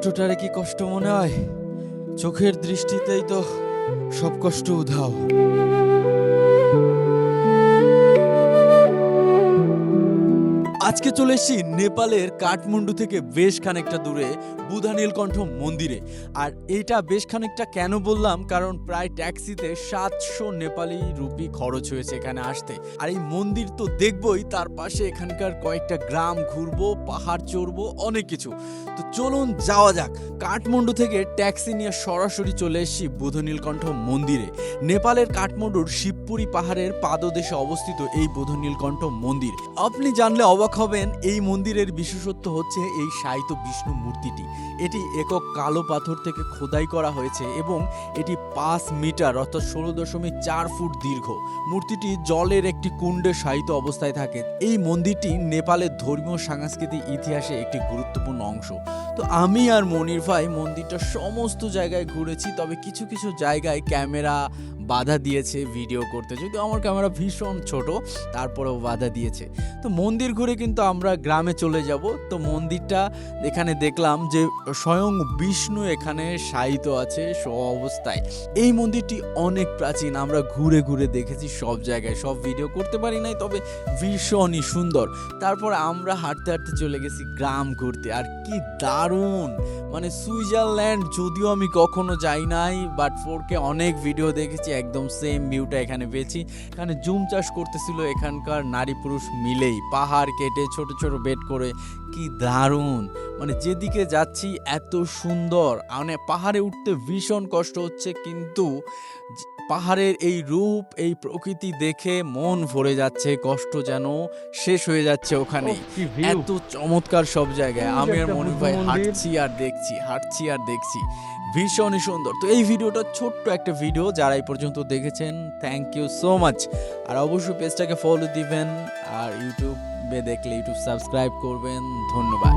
কষ্টটারে কি কষ্ট মনে হয়? চোখের দৃষ্টিতেই তো সব কষ্ট উধাও। আজকে চলে এসেছি নেপালের কাঠমান্ডু থেকে বেশ খানিকটা দূরে বুধা নীলকণ্ঠ মন্দিরে। আর এইটা বেশ খানিকটা কেন বললাম, কারণ প্রায় ট্যাক্সিতে 700 নেপালি রুপি খরচ হয়েছে এখানে আসতে। আর এই মন্দির তো দেখবই, তার পাশে এখানকার কয়েকটা গ্রাম ঘুরবো, পাহাড় চড়বো, অনেক কিছু। তো চলুন যাওয়া যাক। কাঠমান্ডু থেকে ট্যাক্সি নিয়ে সরাসরি চলে এসেছি বুধা নীলকণ্ঠ মন্দিরে। নেপালের কাঠমান্ডুর শিবপুরি পাহাড়ের পাদদেশে অবস্থিত এই বুধা নীলকণ্ঠ মন্দির। আপনি জানলে অবাক হবেন, এই মন্দিরের বিশেষত্ব হচ্ছে এই শায়িত বিষ্ণু মূর্তিটি। এটি একক কালো পাথর থেকে খোদাই করা হয়েছে এবং এটি 5 মিটার অর্থাৎ 16.4 ফুট দীর্ঘ। মূর্তিটি জলের একটি কুণ্ডে শায়িত অবস্থায় থাকে। এই মন্দিরটি নেপালের ধর্মীয় সাংস্কৃতিক ইতিহাসে একটি গুরুত্বপূর্ণ অংশ। তো আমি আর মনির ভাই মন্দিরটা সমস্ত জায়গায় ঘুরেছি, তবে কিছু কিছু জায়গায় ক্যামেরা বাধা দিয়েছে ভিডিও করতে, যদিও আমার ক্যামেরা ভীষণ ছোট, তারপরেও বাধা দিয়েছে। তো মন্দির ঘুরে কিন্তু আমরা গ্রামে চলে যাব। তো মন্দিরটা এখানে দেখলাম যে স্বয়ং বিষ্ণু এখানে শায়িত আছে অবস্থায়। এই মন্দিরটি অনেক প্রাচীন, আমরা ঘুরে ঘুরে দেখেছি সব জায়গায়, সব ভিডিও করতে পারি নাই, তবে ভীষণই সুন্দর। তারপর আমরা হাঁটতে হাঁটতে চলে গেছি গ্রাম ঘুরতে। আর কি দারুণ, মানে সুইজারল্যান্ড যদিও আমি কখনো যাই নাই, বাট 4K অনেক ভিডিও দেখেছি, একদম সেম ভিউটা এখানে পেয়েছি। এখানে জুম চাষ করতেছিল এখানকার নারী পুরুষ মিলেই, পাহাড় কেটে ছোট ছোট বেড করে। কি দারুণ, মানে যেদিকে যাচ্ছি এত সুন্দর। মানে পাহাড়ে উঠতে ভীষণ কষ্ট হচ্ছে, কিন্তু পাহাড়ের এই রূপ, এই প্রকৃতি দেখে মন ভরে যাচ্ছে, কষ্ট যেন শেষ হয়ে যাচ্ছে ওখানে। এত চমৎকার সব জায়গায় আমি আর মনির ভাই হাঁটছি আর দেখছি, ভীষণই সুন্দর। তো এই ভিডিওটা ছোট্ট একটা ভিডিও, যারা এই পর্যন্ত দেখেছেন থ্যাংক ইউ সো মাচ। আর অবশ্যই পেজটাকে ফলো দিবেন, আর ইউটিউবে দেখলে ইউটিউব সাবস্ক্রাইব করবেন। ধন্যবাদ।